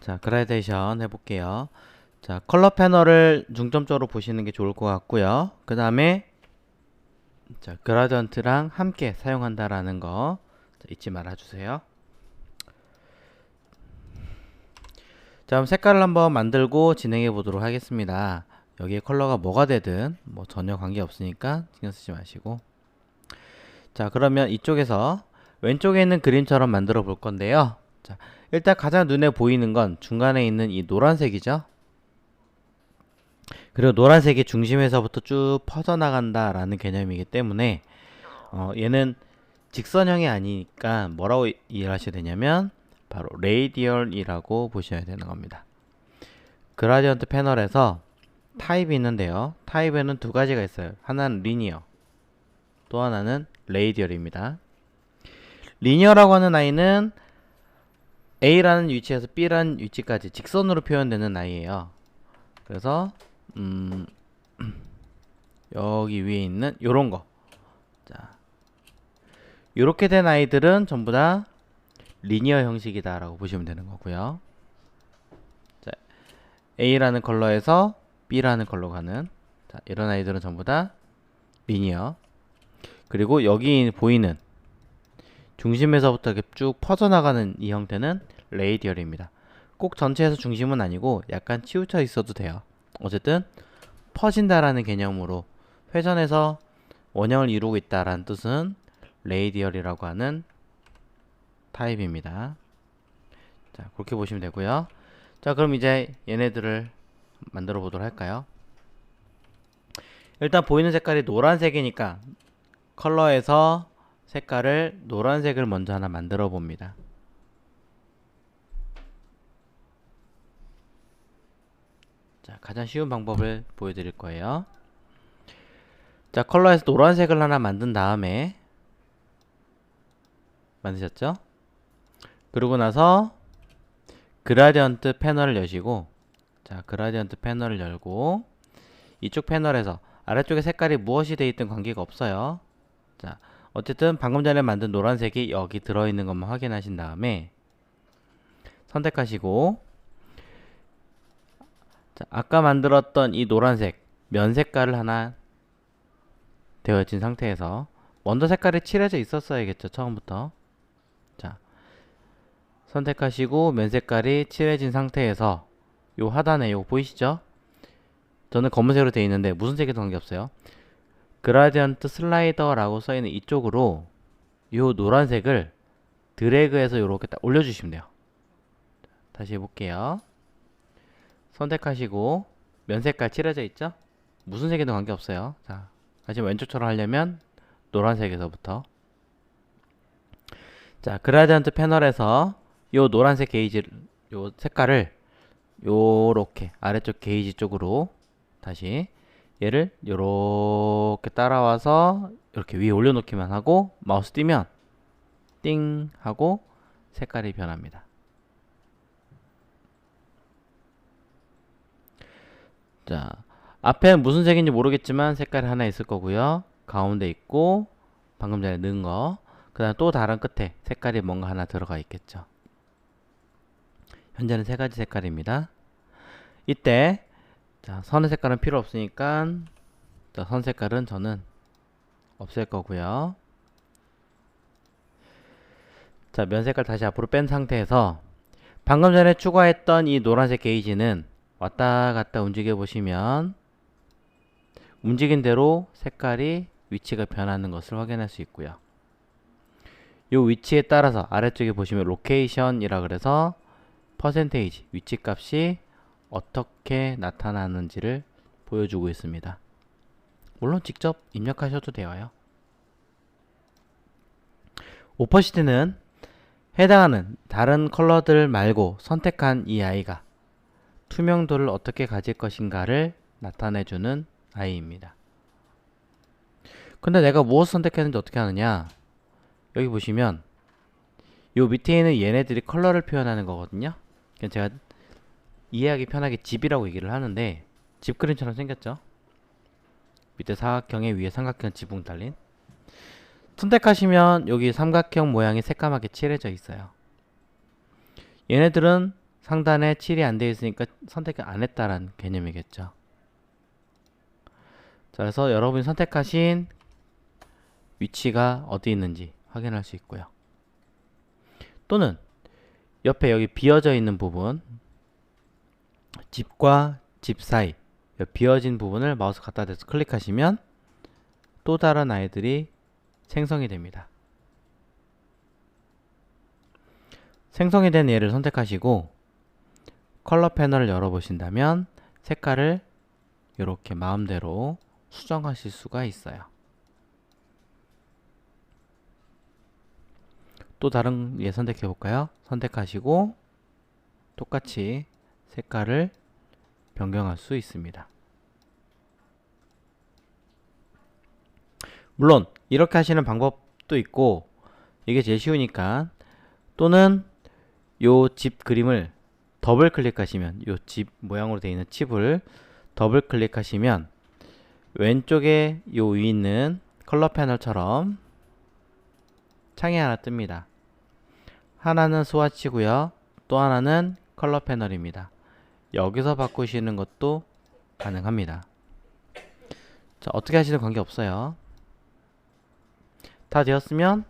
자, 그라데이션 해볼게요. 자, 컬러 패널을 중점적으로 보시는 게 좋을 것 같고요. 그 다음에 자, 그라디언트랑 함께 사용한다라는 거 잊지 말아주세요. 자, 그럼 색깔을 한번 만들고 진행해 보도록 하겠습니다. 여기에 컬러가 뭐가 되든 뭐 전혀 관계 없으니까 신경 쓰지 마시고. 자, 그러면 이쪽에서 왼쪽에 있는 그림처럼 만들어 볼 건데요. 자, 일단 가장 눈에 보이는 건 중간에 있는 이 노란색이죠. 그리고 노란색이 중심에서부터 쭉 퍼져나간다라는 개념이기 때문에 얘는 직선형이 아니니까 뭐라고 이해하셔야 되냐면 바로 레이디얼이라고 보셔야 되는 겁니다. 그라디언트 패널에서 타입이 있는데요. 타입에는 두 가지가 있어요. 하나는 리니어, 또 하나는 레이디얼입니다. 리니어라고 하는 아이는 A라는 위치에서 B라는 위치까지 직선으로 표현되는 아이예요. 그래서 여기 위에 있는 요런 거, 자, 요렇게 된 아이들은 전부 다 리니어 형식이다 라고 보시면 되는 거고요. 자, A라는 컬러에서 B라는 컬러 가는, 자, 이런 아이들은 전부 다 리니어. 그리고 여기 보이는 중심에서부터 이렇게 쭉 퍼져나가는 이 형태는 레이디얼입니다. 꼭 전체에서 중심은 아니고 약간 치우쳐 있어도 돼요. 어쨌든 퍼진다라는 개념으로 회전해서 원형을 이루고 있다라는 뜻은 레이디얼이라고 하는 타입입니다. 자, 그렇게 보시면 되고요. 자, 그럼 이제 얘네들을 만들어 보도록 할까요? 일단 보이는 색깔이 노란색이니까 컬러에서 색깔을 노란색을 먼저 하나 만들어 봅니다. 자, 가장 쉬운 방법을 보여드릴 거예요. 자, 컬러에서 노란색을 하나 만든 다음에 만드셨죠? 그러고 나서 그라디언트 패널을 여시고, 자, 그라디언트 패널을 열고 이쪽 패널에서 아래쪽에 색깔이 무엇이 되어 있든 관계가 없어요. 자, 어쨌든 방금 전에 만든 노란색이 여기 들어있는 것만 확인하신 다음에 선택하시고, 자, 아까 만들었던 이 노란색 면 색깔을 하나 되어진 상태에서 먼저 색깔이 칠해져 있었어야겠죠, 처음부터. 자, 선택하시고 면 색깔이 칠해진 상태에서 요 하단에 요거 보이시죠? 저는 검은색으로 되어 있는데 무슨 색에도 관계없어요. 그라디언트 슬라이더라고 써있는 이쪽으로 요 노란색을 드래그해서 요렇게 딱 올려주시면 돼요. 다시 해볼게요. 선택하시고 면 색깔 칠해져 있죠? 무슨 색에도 관계없어요. 자, 다시 왼쪽처럼 하려면 노란색에서부터, 자, 그라디언트 패널에서 요 노란색 게이지, 요 색깔을 요렇게 아래쪽 게이지 쪽으로 다시 얘를 요렇게 따라와서 이렇게 위에 올려놓기만 하고 마우스 띄면 띵 하고 색깔이 변합니다. 자, 앞에 무슨 색인지 모르겠지만 색깔이 하나 있을 거고요. 가운데 있고 방금 전에 넣은 거, 그 다음 또 다른 끝에 색깔이 뭔가 하나 들어가 있겠죠. 현재는 세 가지 색깔입니다. 이때 자, 선의 색깔은 필요 없으니까 자, 선 색깔은 저는 없앨 거고요. 자, 면 색깔 다시 앞으로 뺀 상태에서 방금 전에 추가했던 이 노란색 게이지는 왔다 갔다 움직여 보시면 움직인 대로 색깔이 위치가 변하는 것을 확인할 수 있고요. 이 위치에 따라서 아래쪽에 보시면 로케이션이라 그래서 퍼센테이지 위치 값이 어떻게 나타나는지를 보여주고 있습니다. 물론 직접 입력하셔도 되어요. 오퍼시티는 해당하는 다른 컬러들 말고 선택한 이 아이가 투명도를 어떻게 가질 것인가를 나타내주는 아이입니다. 근데 내가 무엇을 선택했는지 어떻게 하느냐, 여기 보시면 요 밑에 있는 얘네들이 컬러를 표현하는 거거든요. 제가 이해하기 편하게 집이라고 얘기를 하는데 집 그림처럼 생겼죠. 밑에 사각형에 위에 삼각형 지붕 달린, 선택하시면 여기 삼각형 모양이 새까맣게 칠해져 있어요. 얘네들은 상단에 7이 안 되어 있으니까 선택을 안 했다라는 개념이겠죠. 자, 그래서 여러분이 선택하신 위치가 어디 있는지 확인할 수 있고요. 또는 옆에 여기 비어져 있는 부분, 집과 집 사이 비어진 부분을 마우스 갖다 대서 클릭하시면 또 다른 아이들이 생성이 됩니다. 생성이 된 얘를 선택하시고 컬러 패널을 열어보신다면 색깔을 이렇게 마음대로 수정하실 수가 있어요. 또 다른 얘 선택해 볼까요? 선택하시고 똑같이 색깔을 변경할 수 있습니다. 물론 이렇게 하시는 방법도 있고 이게 제일 쉬우니까 또는 요 집 그림을 더블 클릭하시면 요 집 모양으로 되어 있는 칩을 더블 클릭하시면 왼쪽에 요 위에 있는 컬러 패널처럼 창이 하나 뜹니다. 하나는 스와치고요. 또 하나는 컬러 패널입니다. 여기서 바꾸시는 것도 가능합니다. 자, 어떻게 하시든 관계없어요. 다 되었으면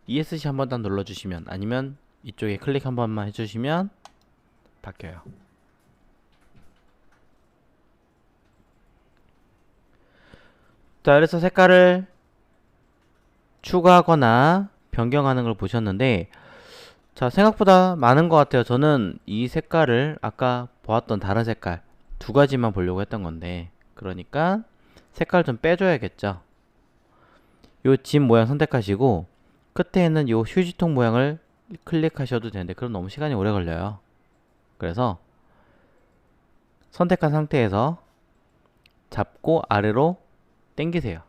ESC 한 번 더 눌러주시면 아니면 이쪽에 클릭 한 번만 해주시면 바뀌어요. 자, 그래서 색깔을 추가하거나 변경하는 걸 보셨는데 자, 생각보다 많은 것 같아요. 저는 이 색깔을 아까 보았던 다른 색깔 두 가지만 보려고 했던 건데 그러니까 색깔 좀 빼줘야겠죠. 요 집 모양 선택하시고 끝에 있는 요 휴지통 모양을 클릭하셔도 되는데 그럼 너무 시간이 오래 걸려요. 그래서 선택한 상태에서 잡고 아래로 당기세요.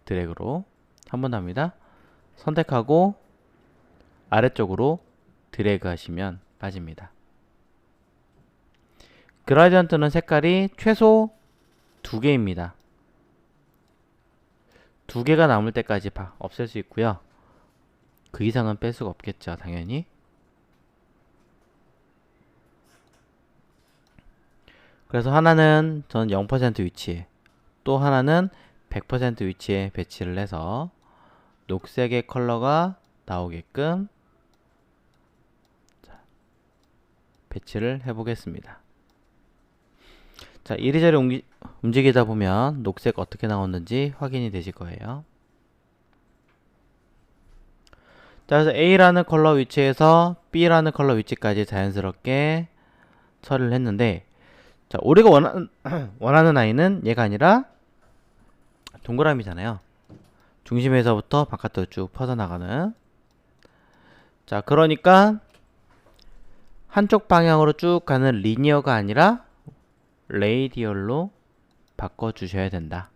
드래그로 한 번 더 합니다. 선택하고 아래쪽으로 드래그 하시면 빠집니다. 그라디언트는 색깔이 최소 2개입니다. 2개가 남을 때까지 없앨 수 있고요. 그 이상은 뺄 수가 없겠죠, 당연히. 그래서 하나는 전 0% 위치에 또 하나는 100% 위치에 배치를 해서 녹색의 컬러가 나오게끔 배치를 해보겠습니다. 자, 이리저리 움직이다 보면 녹색 어떻게 나왔는지 확인이 되실 거예요. 자, 그래서 A라는 컬러 위치에서 B라는 컬러 위치까지 자연스럽게 처리를 했는데 자, 우리가 원하는 아이는 얘가 아니라 동그라미잖아요. 중심에서부터 바깥으로 쭉 퍼져나가는. 자, 그러니까 한쪽 방향으로 쭉 가는 리니어가 아니라 레이디얼로 바꿔주셔야 된다.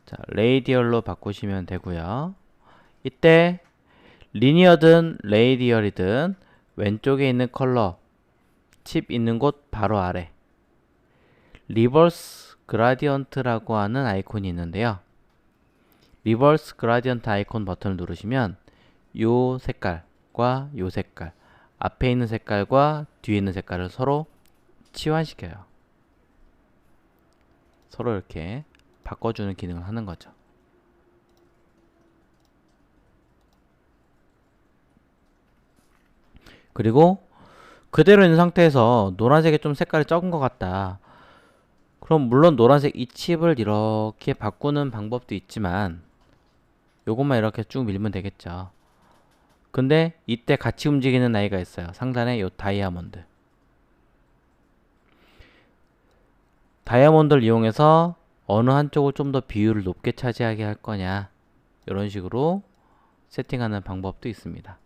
자, 레이디얼로 바꾸시면 되고요. 이때 리니어든 레이디얼이든 왼쪽에 있는 컬러 칩 있는 곳 바로 아래 리버스 그라디언트라고 하는 아이콘이 있는데요. 리버스 그라디언트 아이콘 버튼을 누르시면 요 색깔과 요 색깔 앞에 있는 색깔과 뒤에 있는 색깔을 서로 치환시켜요. 서로 이렇게 바꿔주는 기능을 하는 거죠. 그리고 그대로 있는 상태에서 노란색이 좀 색깔이 적은 것 같다. 그럼 물론 노란색 이 칩을 이렇게 바꾸는 방법도 있지만 요것만 이렇게 쭉 밀면 되겠죠. 근데 이때 같이 움직이는 아이가 있어요. 상단에 요 다이아몬드. 다이아몬드를 이용해서 어느 한쪽을 좀 더 비율을 높게 차지하게 할 거냐 이런 식으로 세팅하는 방법도 있습니다.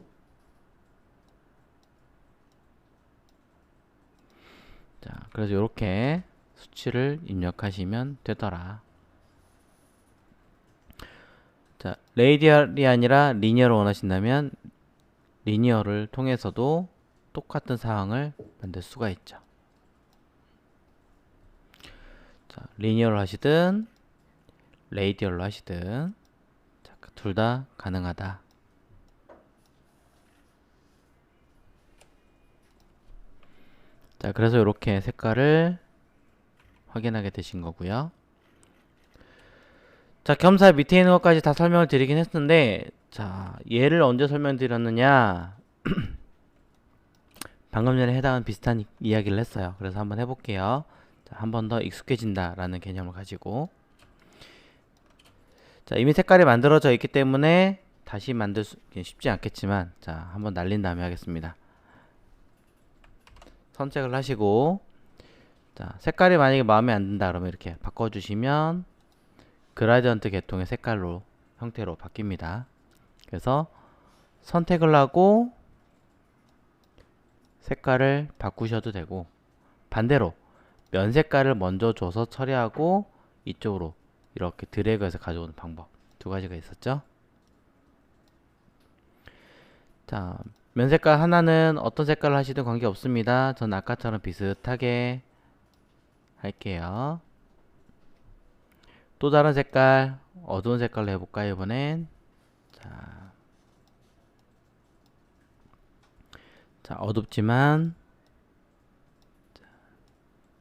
자, 그래서 이렇게 수치를 입력하시면 되더라. 자, 레이디얼이 아니라 리니어를 원하신다면 리니어를 통해서도 똑같은 상황을 만들 수가 있죠. 자, 리니어로 하시든 레이디얼로 하시든 둘 다 가능하다. 자, 그래서 이렇게 색깔을 확인하게 되신 거고요. 자, 겸사 밑에 있는 것까지 다 설명을 드리긴 했는데, 자, 얘를 언제 설명드렸느냐? 방금 전에 해당한 비슷한 이야기를 했어요. 그래서 한번 해볼게요. 자, 한 번 더 익숙해진다라는 개념을 가지고. 자, 이미 색깔이 만들어져 있기 때문에 다시 만들 수 쉽지 않겠지만, 자, 한번 날린 다음에 하겠습니다. 선택을 하시고, 자, 색깔이 만약에 마음에 안 든다 그러면 이렇게 바꿔주시면 그라디언트 계통의 색깔로 형태로 바뀝니다. 그래서 선택을 하고 색깔을 바꾸셔도 되고, 반대로 면 색깔을 먼저 줘서 처리하고 이쪽으로 이렇게 드래그해서 가져오는 방법, 두 가지가 있었죠. 자, 면 색깔 하나는 어떤 색깔을 하시든 관계 없습니다. 전 아까처럼 비슷하게 할게요. 또 다른 색깔, 어두운 색깔로 해볼까요, 이번엔? 자, 어둡지만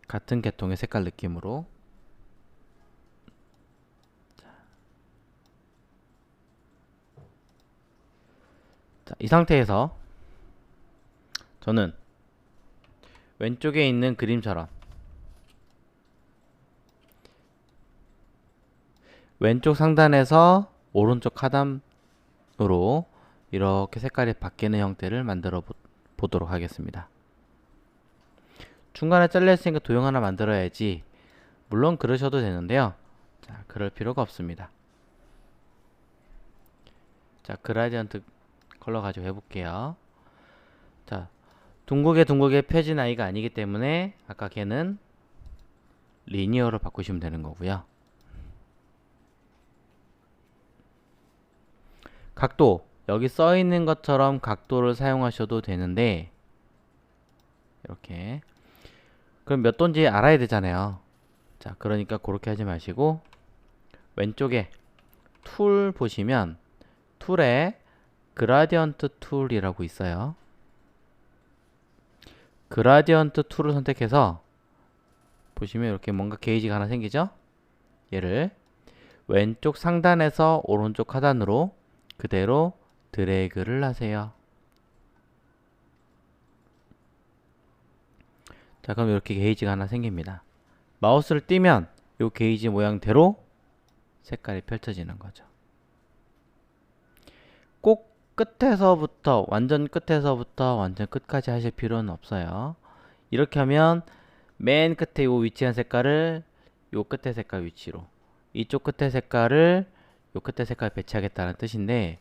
같은 계통의 색깔 느낌으로. 자, 이 상태에서 저는 왼쪽에 있는 그림처럼 왼쪽 상단에서 오른쪽 하단으로 이렇게 색깔이 바뀌는 형태를 만들어 보도록 하겠습니다. 중간에 잘려있으니까 도형 하나 만들어야지. 물론 그러셔도 되는데요. 자, 그럴 필요가 없습니다. 자, 그라디언트 컬러 가지고 해볼게요. 자, 둥글게 펴진 아이가 아니기 때문에 아까 걔는 리니어로 바꾸시면 되는 거고요. 각도, 여기 써 있는 것처럼 각도를 사용하셔도 되는데, 이렇게 그럼 몇 도인지 알아야 되잖아요. 자, 그러니까 그렇게 하지 마시고 왼쪽에 툴 보시면 툴에 그라디언트 툴이라고 있어요. 그라디언트 툴을 선택해서 보시면 이렇게 뭔가 게이지가 하나 생기죠? 얘를 왼쪽 상단에서 오른쪽 하단으로 그대로 드래그를 하세요. 자, 그럼 이렇게 게이지가 하나 생깁니다. 마우스를 띄면 이 게이지 모양대로 색깔이 펼쳐지는 거죠. 꼭 완전 끝에서부터 완전 끝까지 하실 필요는 없어요. 이렇게 하면 맨 끝에 요 위치한 색깔을 요 끝에 색깔 위치로, 이쪽 끝에 색깔을 요 끝에 색깔 배치하겠다는 뜻인데,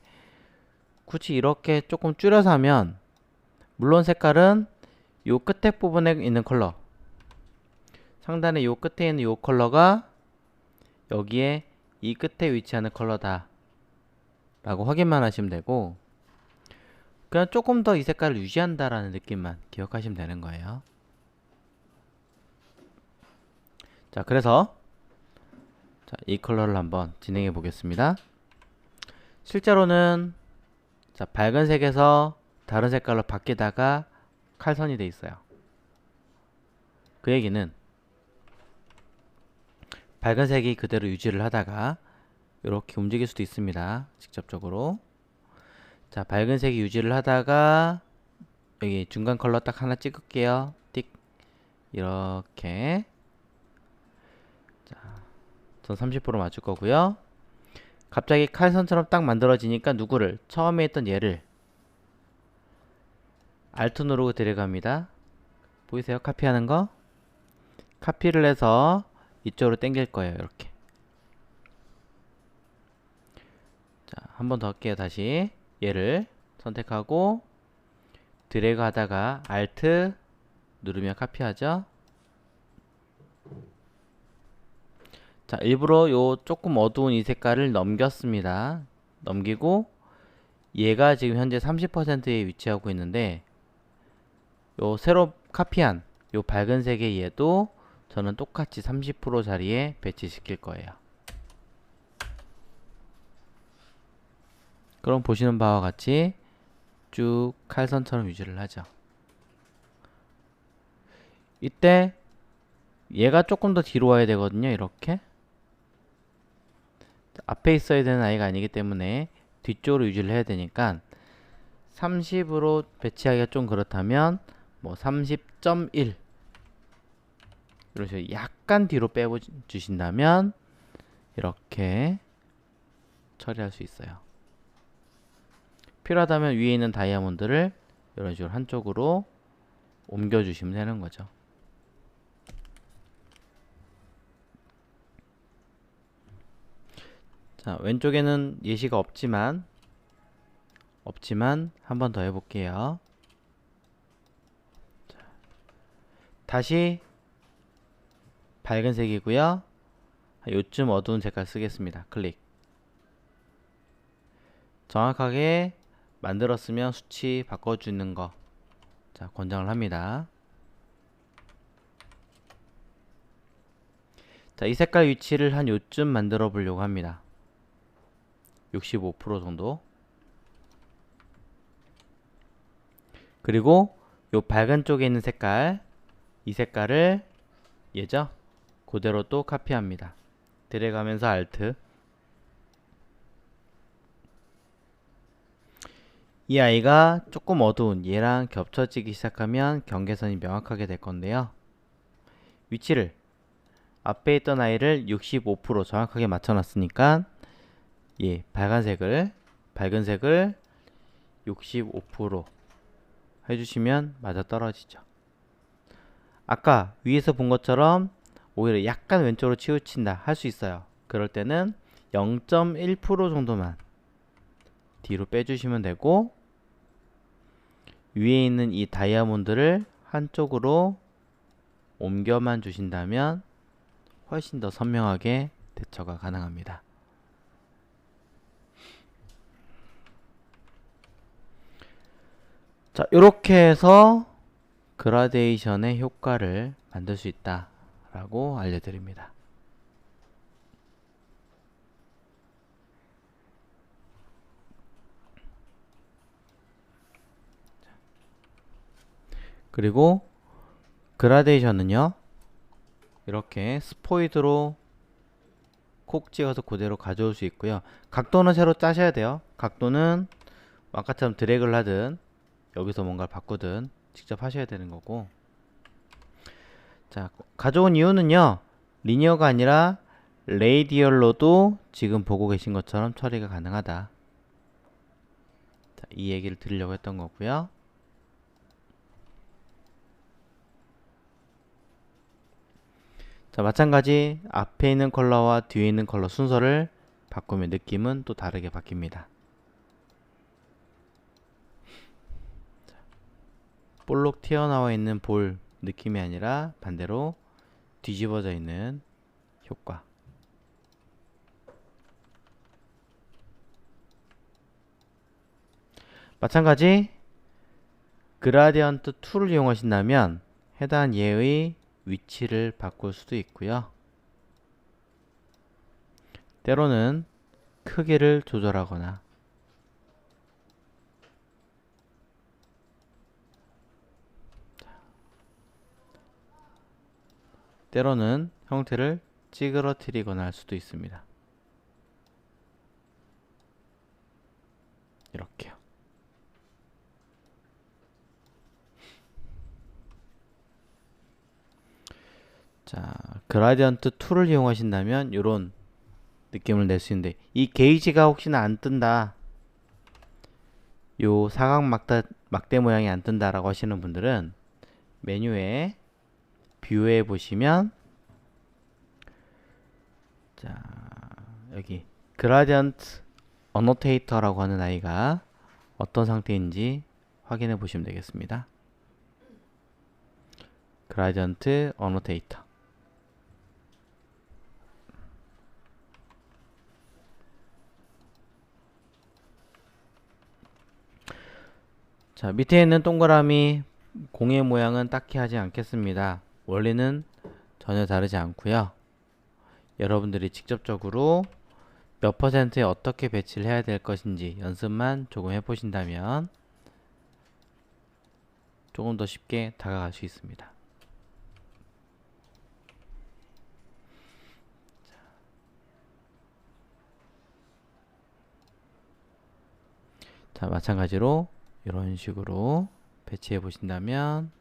굳이 이렇게 조금 줄여서 하면 물론 색깔은 요 끝에 부분에 있는 컬러, 상단에 요 끝에 있는 요 컬러가 여기에 이 끝에 위치하는 컬러다 라고 확인만 하시면 되고, 그냥 조금 더 이 색깔을 유지한다라는 느낌만 기억하시면 되는 거예요. 자, 그래서 자, 이 컬러를 한번 진행해 보겠습니다. 실제로는 자, 밝은 색에서 다른 색깔로 바뀌다가 칼선이 돼 있어요. 그 얘기는 밝은 색이 그대로 유지를 하다가 이렇게 움직일 수도 있습니다. 직접적으로. 자, 밝은 색이 유지를 하다가 여기 중간 컬러 딱 하나 찍을게요. 띡. 이렇게. 자, 전 30% 맞출 거고요. 갑자기 칼선처럼 딱 만들어지니까 누구를, 처음에 있던 얘를 Alt 누르고 데려갑니다. 보이세요? 카피하는 거? 카피를 해서 이쪽으로 당길 거예요. 이렇게. 자, 한 번 더 할게요. 다시 얘를 선택하고 드래그 하다가 Alt 누르면 카피하죠. 자, 일부러 요 조금 어두운 이 색깔을 넘겼습니다. 넘기고 얘가 지금 현재 30%에 위치하고 있는데 요 새로 카피한 요 밝은 색의 얘도 저는 똑같이 30% 자리에 배치시킬 거예요. 그럼 보시는 바와 같이 쭉 칼선처럼 유지를 하죠. 이때 얘가 조금 더 뒤로 와야 되거든요. 이렇게 앞에 있어야 되는 아이가 아니기 때문에 뒤쪽으로 유지를 해야 되니까 30으로 배치하기가 좀 그렇다면 뭐 30.1 이런 식으로 약간 뒤로 빼 주신다면 이렇게 처리할 수 있어요. 필요하다면 위에 있는 다이아몬드를 이런 식으로 한쪽으로 옮겨 주시면 되는 거죠. 자, 왼쪽에는 예시가 없지만 한 번 더 해볼게요. 자, 다시 밝은 색이고요. 요쯤 어두운 색깔 쓰겠습니다. 클릭. 정확하게 만들었으면 수치 바꿔주는 거, 자, 권장을 합니다. 자, 이 색깔 위치를 한 요쯤 만들어 보려고 합니다. 65% 정도. 그리고 요 밝은 쪽에 있는 색깔, 이 색깔을 얘죠? 그대로 또 카피합니다. 들어가면서 Alt. 이 아이가 조금 어두운 얘랑 겹쳐지기 시작하면 경계선이 명확하게 될 건데요. 위치를 앞에 있던 아이를 65% 정확하게 맞춰놨으니까 밝은 색을 65% 해주시면 맞아 떨어지죠. 아까 위에서 본 것처럼 오히려 약간 왼쪽으로 치우친다 할 수 있어요. 그럴 때는 0.1% 정도만 뒤로 빼주시면 되고, 위에 있는 이 다이아몬드를 한쪽으로 옮겨만 주신다면 훨씬 더 선명하게 대처가 가능합니다. 자, 이렇게 해서 그라데이션의 효과를 만들 수 있다 라고 알려드립니다. 그리고 그라데이션은요, 이렇게 스포이드로 콕 찍어서 그대로 가져올 수 있고요. 각도는 새로 짜셔야 돼요. 각도는 아까처럼 드래그를 하든 여기서 뭔가를 바꾸든 직접 하셔야 되는 거고. 자, 가져온 이유는요, 리니어가 아니라 레이디얼로도 지금 보고 계신 것처럼 처리가 가능하다. 자, 이 얘기를 드리려고 했던 거고요. 자, 마찬가지 앞에 있는 컬러와 뒤에 있는 컬러 순서를 바꾸면 느낌은 또 다르게 바뀝니다. 볼록 튀어나와 있는 볼 느낌이 아니라 반대로 뒤집어져 있는 효과. 마찬가지 그라디언트 툴을 이용하신다면 해당 예의 위치를 바꿀 수도 있고요. 때로는 크기를 조절하거나 때로는 형태를 찌그러뜨리거나 할 수도 있습니다. 이렇게요. 자, 그라디언트 툴을 이용하신다면 이런 느낌을 낼 수 있는데, 이 게이지가 혹시나 안 뜬다, 요 사각 막대 모양이 안 뜬다 라고 하시는 분들은 메뉴에 뷰에 보시면, 자, 여기 그라디언트 어노테이터라고 하는 아이가 어떤 상태인지 확인해 보시면 되겠습니다. 그라디언트 어노테이터. 자, 밑에 있는 동그라미 공의 모양은 딱히 하지 않겠습니다. 원리는 전혀 다르지 않고요. 여러분들이 직접적으로 몇 퍼센트에 어떻게 배치를 해야 될 것인지 연습만 조금 해보신다면 조금 더 쉽게 다가갈 수 있습니다. 자, 마찬가지로 이런 식으로 배치해 보신다면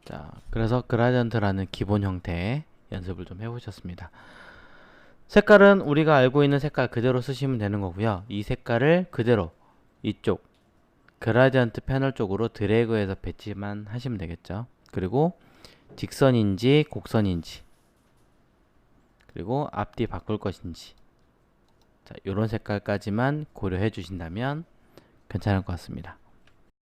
자, 그래서 그라디언트라는 기본 형태 연습을 좀 해보셨습니다. 색깔은 우리가 알고 있는 색깔 그대로 쓰시면 되는 거고요. 이 색깔을 그대로 이쪽 그라디언트 패널 쪽으로 드래그해서 배치만 하시면 되겠죠. 그리고 직선인지 곡선인지 그리고 앞뒤 바꿀 것인지 자, 이런 색깔까지만 고려해 주신다면 괜찮을 것 같습니다.